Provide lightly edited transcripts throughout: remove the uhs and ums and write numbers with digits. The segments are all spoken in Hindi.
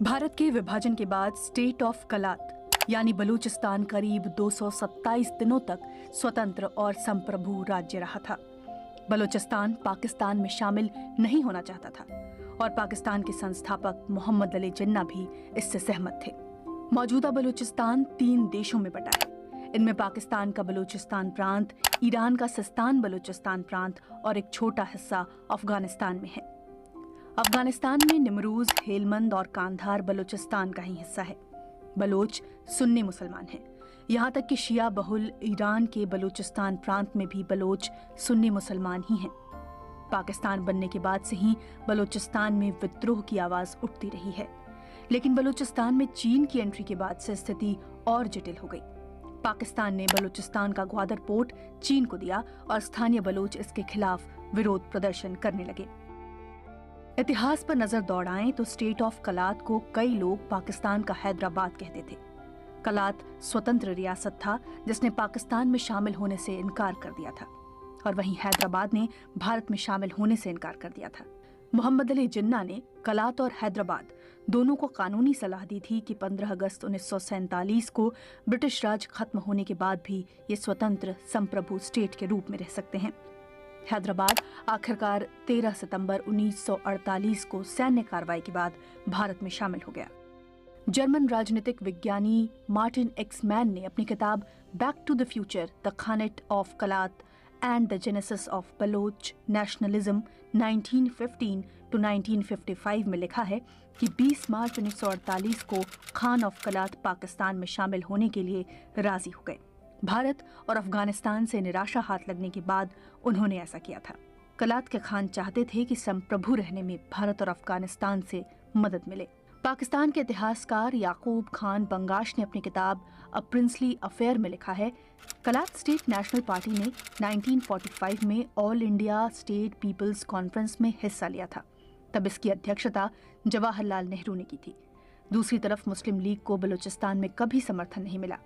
भारत के विभाजन के बाद स्टेट ऑफ कलात यानी बलूचिस्तान करीब 227 दिनों तक स्वतंत्र और संप्रभु राज्य रहा था। बलूचिस्तान पाकिस्तान में शामिल नहीं होना चाहता था और पाकिस्तान के संस्थापक मोहम्मद अली जिन्ना भी इससे सहमत थे। मौजूदा बलूचिस्तान 3 देशों में बटा है। इनमें पाकिस्तान का बलूचिस्तान प्रांत, ईरान का सिस्तान बलूचिस्तान प्रांत और एक छोटा हिस्सा अफगानिस्तान में है। अफगानिस्तान में निमरूज, हेलमंद और कांधार बलूचिस्तान का ही हिस्सा है। बलोच सुन्नी मुसलमान हैं। यहाँ तक कि शिया बहुल ईरान के बलूचिस्तान प्रांत में भी बलोच सुन्नी मुसलमान ही हैं। पाकिस्तान बनने के बाद से ही बलूचिस्तान में विद्रोह की आवाज उठती रही है, लेकिन बलूचिस्तान में चीन की एंट्री के बाद से स्थिति और जटिल हो गई। पाकिस्तान ने बलूचिस्तान का ग्वादर पोर्ट चीन को दिया और स्थानीय बलोच इसके खिलाफ विरोध प्रदर्शन करने लगे। इतिहास पर नजर दौड़ाएं तो स्टेट ऑफ कलात को कई लोग पाकिस्तान का हैदराबाद कहते थे। कलात स्वतंत्र रियासत था जिसने पाकिस्तान में शामिल होने से इनकार कर दिया था, और वहीं हैदराबाद ने भारत में शामिल होने से इनकार कर दिया था। मोहम्मद अली जिन्ना ने कलात और हैदराबाद दोनों को कानूनी सलाह दी थी कि 15 अगस्त 1947 को ब्रिटिश राज खत्म होने के बाद भी ये स्वतंत्र संप्रभु स्टेट के रूप में रह सकते हैं। हैदराबाद आखिरकार 13 सितंबर 1948 को सैन्य कार्रवाई के बाद भारत में शामिल हो गया। जर्मन राजनीतिक विज्ञानी मार्टिन एक्समैन ने अपनी किताब back to the future the khanate of Kalat and the genesis of Baloch nationalism 1915 to 1955 में लिखा है कि 20 मार्च 1948 को खान ऑफ कलात पाकिस्तान में शामिल होने के लिए राजी हो गए। भारत और अफगानिस्तान से निराशा हाथ लगने के बाद उन्होंने ऐसा किया था। कलात के खान चाहते थे कि संप्रभु रहने में भारत और अफगानिस्तान से मदद मिले। पाकिस्तान के इतिहासकार याकूब खान बंगाश ने अपनी किताब अ प्रिंसली अफेयर में लिखा है, कलात स्टेट नेशनल पार्टी ने 1945 में all India state peoples conference में हिस्सा लिया था। तब इसकी अध्यक्षता जवाहरलाल नेहरू ने की थी। दूसरी तरफ मुस्लिम लीग को बलूचिस्तान में कभी समर्थन नहीं मिला।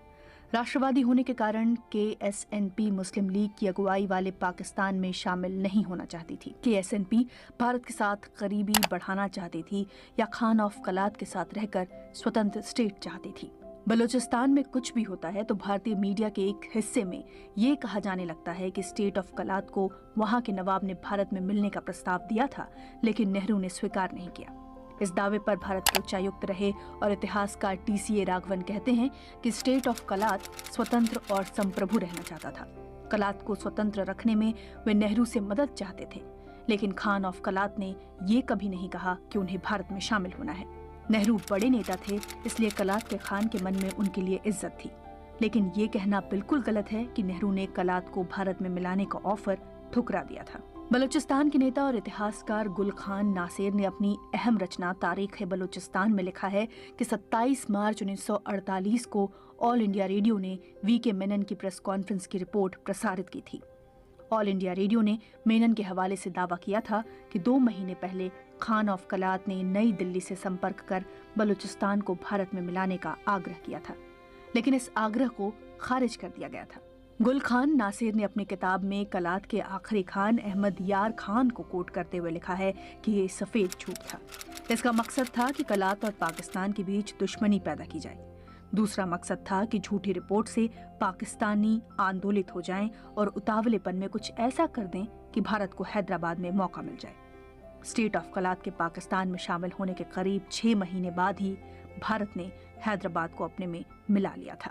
राष्ट्रवादी होने के कारण KSNP मुस्लिम लीग की अगुवाई वाले पाकिस्तान में शामिल नहीं होना चाहती थी। KSNP भारत के साथ करीबी बढ़ाना चाहती थी या खान ऑफ कलात के साथ रहकर स्वतंत्र स्टेट चाहती थी। बलूचिस्तान में कुछ भी होता है तो भारतीय मीडिया के एक हिस्से में ये कहा जाने लगता है कि स्टेट ऑफ कलात को वहाँ के नवाब ने भारत में मिलने का प्रस्ताव दिया था, लेकिन नेहरू ने स्वीकार नहीं किया। इस दावे पर भारत के उच्चायुक्त रहे और इतिहासकार TCA राघवन कहते हैं कि स्टेट ऑफ कलात स्वतंत्र और संप्रभु रहना चाहता था। कलात को स्वतंत्र रखने में वे नेहरू से मदद चाहते थे, लेकिन खान ऑफ कलात ने ये कभी नहीं कहा कि उन्हें भारत में शामिल होना है। नेहरू बड़े नेता थे, इसलिए कलात के खान के मन में उनके लिए इज्जत थी, लेकिन ये कहना बिल्कुल गलत है कि नेहरू ने कलात को भारत में मिलाने का ऑफर ठुकरा दिया था। बलूचिस्तान के नेता और इतिहासकार गुल खान नासेर ने अपनी अहम रचना तारीख बलूचिस्तान में लिखा है कि 27 मार्च 1948 को ऑल इंडिया रेडियो ने VK मेनन की प्रेस कॉन्फ्रेंस की रिपोर्ट प्रसारित की थी। ऑल इंडिया रेडियो ने मेनन के हवाले से दावा किया था कि 2 महीने पहले खान ऑफ कलात ने नई दिल्ली से संपर्क कर बलूचिस्तान को भारत में मिलाने का आग्रह किया था, लेकिन इस आग्रह को खारिज कर दिया गया था। गुल खान नासिर ने अपनी किताब में कलात के आखिरी खान अहमद यार खान को कोट करते हुए लिखा है कि ये सफेद झूठ था। इसका मकसद था कि कलात और पाकिस्तान के बीच दुश्मनी पैदा की जाए। दूसरा मकसद था कि झूठी रिपोर्ट से पाकिस्तानी आंदोलित हो जाएं और उतावलेपन में कुछ ऐसा कर दें कि भारत को हैदराबाद में मौका मिल जाए। स्टेट ऑफ कलात के पाकिस्तान में शामिल होने के करीब 6 महीने बाद ही भारत ने हैदराबाद को अपने में मिला लिया था।